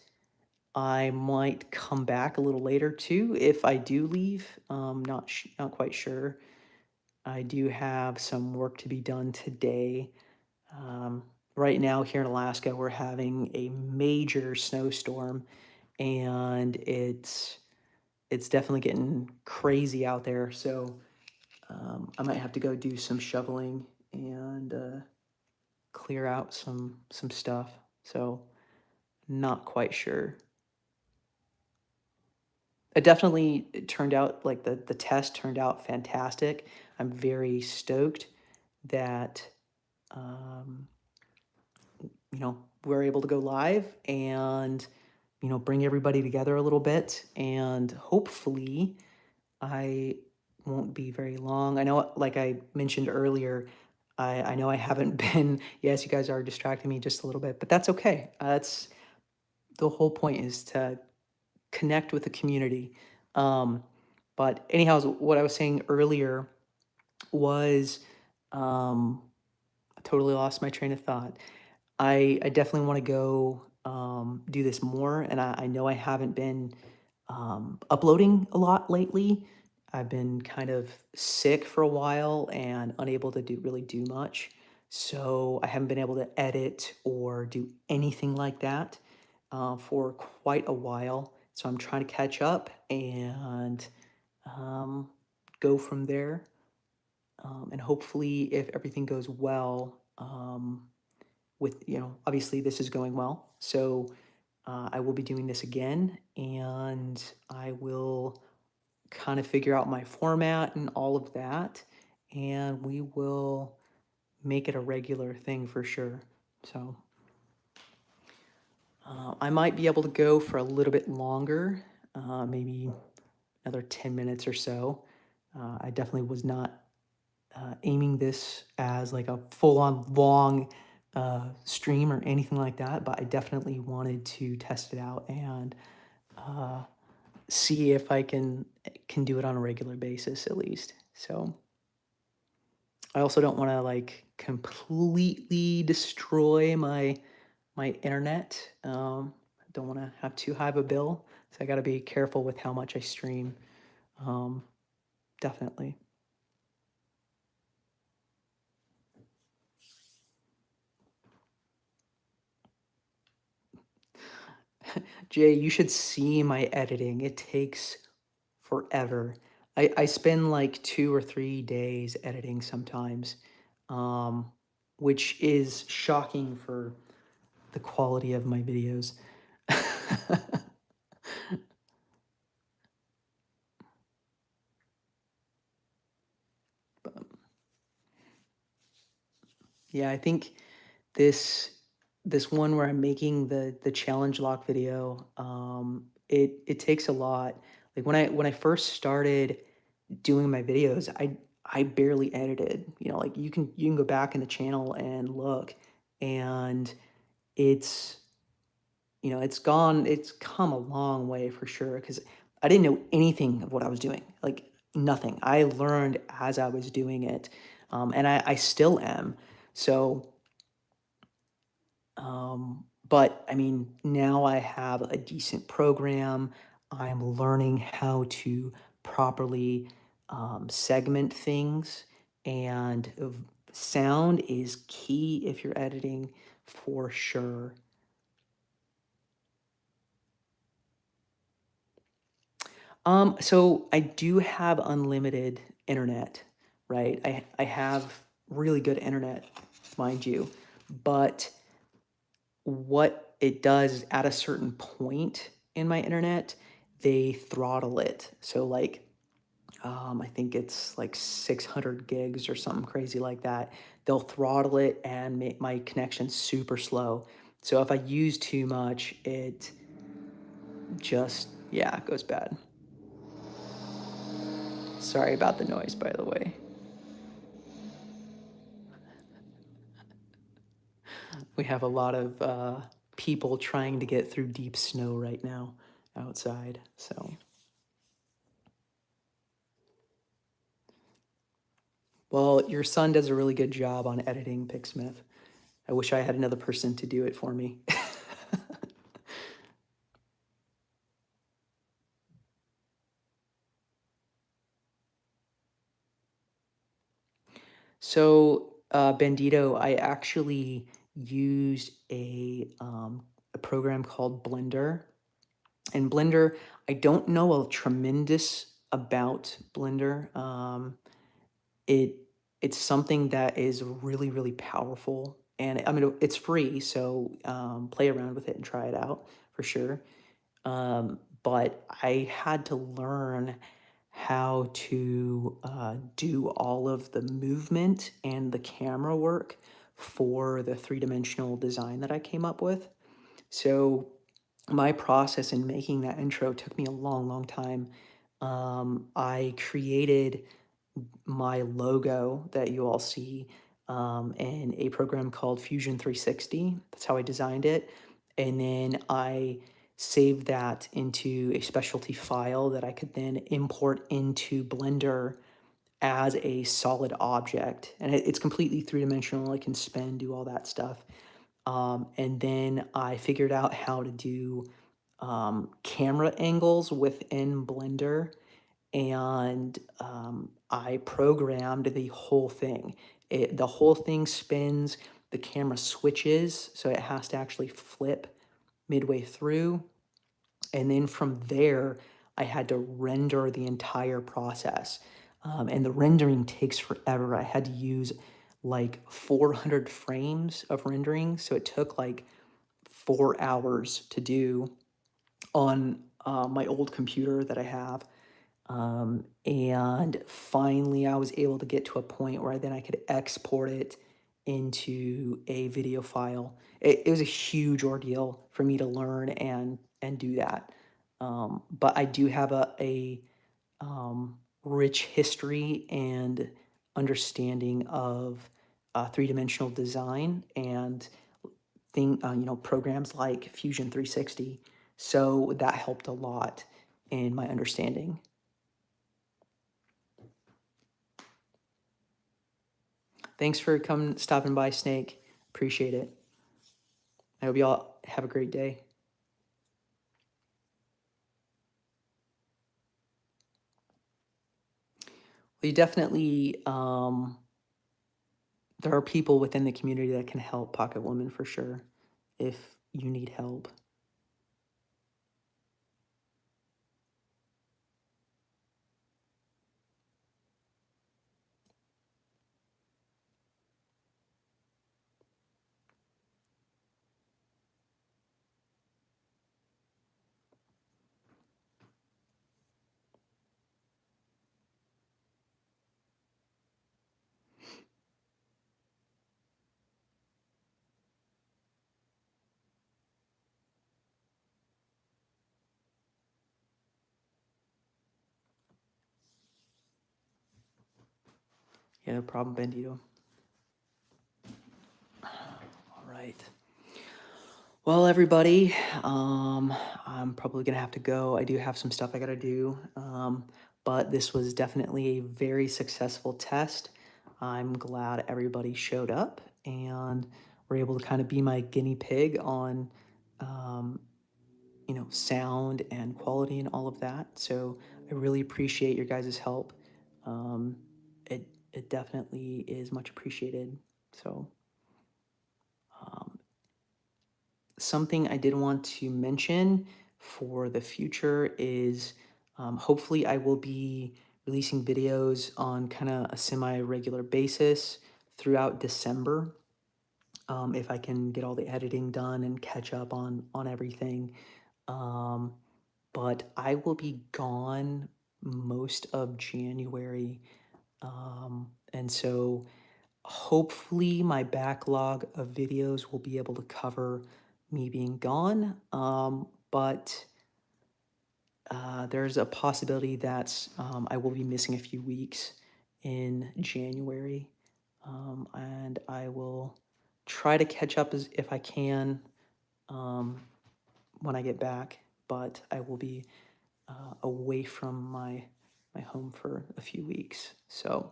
A: I might come back a little later too if I do leave. Not quite sure. I do have some work to be done today. Um, right now here in Alaska, we're having a major snowstorm, and it's definitely getting crazy out there. So I might have to go do some shoveling and clear out some stuff. So not quite sure. It turned out like the test turned out fantastic. I'm very stoked that um, we're able to go live and bring everybody together a little bit, and hopefully I won't be very long. I know, like I mentioned earlier, I know I haven't been. Yes, you guys are distracting me just a little bit, but that's okay. That's the whole point, is to connect with the community. Um, but anyhow, what I was saying earlier was, I totally lost my train of thought. I definitely want to go do this more, and I know I haven't been uploading a lot lately. I've been kind of sick for a while and unable to really do much. So I haven't been able to edit or do anything like that for quite a while. So I'm trying to catch up and um, go from there. And hopefully, if everything goes well, with, obviously this is going well. So I will be doing this again, and I will kind of figure out my format and all of that. And we will make it a regular thing for sure. So I might be able to go for a little bit longer, maybe another 10 minutes or so. I definitely was not aiming this as like a full-on long stream or anything like that, but I definitely wanted to test it out and see if I can do it on a regular basis at least. So I also don't want to like completely destroy my internet. I don't want to have too high of a bill, so I got to be careful with how much I stream. Um, Definitely. Jay, you should see my editing. It takes forever. I spend like 2 or 3 days editing sometimes, um, which is shocking for the quality of my videos. Yeah, I think this this one where I'm making the challenge lock video, it takes a lot. Like when I first started doing my videos, I barely edited. You know, like you can go back in the channel and look, and it's it's come a long way for sure because I didn't know anything of what I was doing, like nothing. I learned as I was doing it, and I still am. So, but I mean, now I have a decent program. I'm learning how to properly segment things, and sound is key if you're editing for sure. So I do have unlimited internet, right? I have really good internet, mind you, but what it does is at a certain point in my internet, they throttle it. So like, I think it's like 600 gigs or something crazy like that. They'll throttle it and make my connection super slow. So if I use too much, it just, yeah, goes bad. Sorry about the noise, by the way. We have a lot of people trying to get through deep snow right now outside. So, well, your son does a really good job on editing, Picksmith. I wish I had another person to do it for me. So, Bandito, I actually used a program called Blender. And Blender, I don't know a tremendous about Blender. It it's something that is really, really powerful, and I mean, it's free, so, play around with it and try it out for sure. But I had to learn how to, do all of the movement and the camera work for the three-dimensional design that I came up with. So, my process in making that intro took me a long, long time. I created my logo that you all see in a program called Fusion 360. That's how I designed it. And then I saved that into a specialty file that I could then import into Blender as a solid object. And it's completely three-dimensional. I can spin, do all that stuff. And then I figured out how to do camera angles within Blender, and I programmed the whole thing. The whole thing spins, the camera switches, so it has to actually flip midway through. And then from there, I had to render the entire process. And the rendering takes forever. I had to use like 400 frames of rendering. So it took like 4 hours to do on my old computer that I have. And finally, I was able to get to a point where then I could export it into a video file. It was a huge ordeal for me to learn and do that. But I do have a rich history and understanding of three-dimensional design and programs like Fusion 360. So that helped a lot in my understanding. Thanks for coming, stopping by, Snake. Appreciate it. I hope y'all have a great day. We definitely, there are people within the community that can help Pocket Woman for sure if you need help. Yeah, no problem, Bandito. All right. Well, everybody, I'm probably gonna have to go. I do have some stuff I gotta do, but this was definitely a very successful test. I'm glad everybody showed up and were able to kind of be my guinea pig on, um, sound and quality and all of that. So I really appreciate your guys' help. Um, it definitely is much appreciated. So. Um, Something I did want to mention for the future is hopefully I will be releasing videos on kind of a semi-regular basis throughout December. If I can get all the editing done and catch up on everything. Um, but I will be gone most of January. And so hopefully my backlog of videos will be able to cover me being gone. But there's a possibility that I will be missing a few weeks in January. And I will try to catch up as if I can um, when I get back, but I will be away from my home for a few weeks. So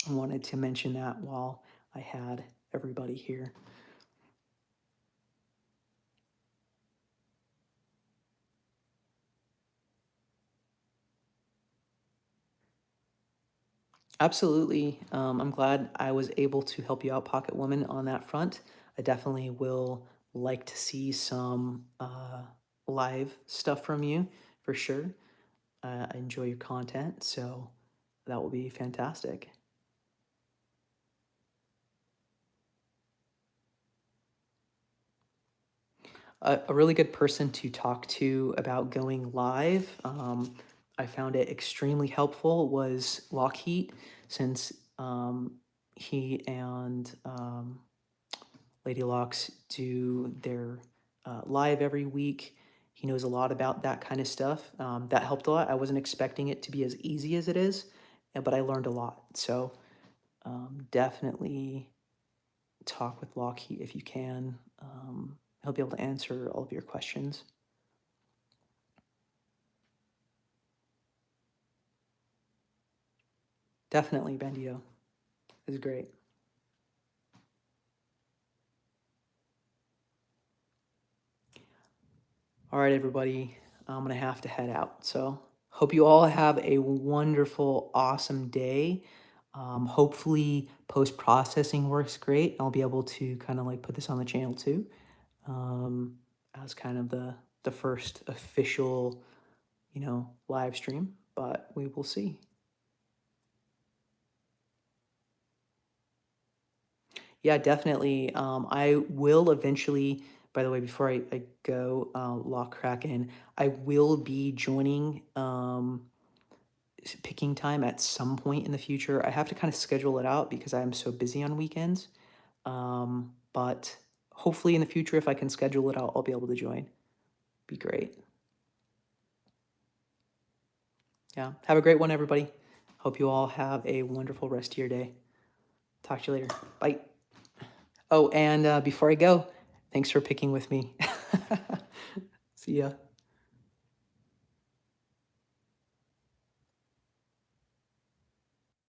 A: I wanted to mention that while I had everybody here. Absolutely. I'm glad I was able to help you out, Pocket Woman, on that front. I definitely will like to see some live stuff from you for sure. I enjoy your content, so that will be fantastic. A really good person to talk to about going live. I found it extremely helpful was Lockheed, since he and Lady Locks do their live every week. He knows a lot about that kind of stuff. That helped a lot. I wasn't expecting it to be as easy as it is, but I learned a lot. So definitely talk with Lockheed if you can. He'll be able to answer all of your questions. Definitely, Bandito. Is great. All right, everybody. I'm going to have to head out. So, hope you all have a wonderful, awesome day. Hopefully, post processing works great. I'll be able to kind of like put this on the channel too, as kind of the first official, live stream. But we will see. Yeah, definitely. I will eventually, by the way, before I go, Lock Kraken, I will be joining picking time at some point in the future. I have to kind of schedule it out because I'm so busy on weekends. But hopefully in the future, if I can schedule it out, I'll be able to join. Be great. Yeah. Have a great one, everybody. Hope you all have a wonderful rest of your day. Talk to you later. Bye. Oh, and before I go, thanks for picking with me. See ya.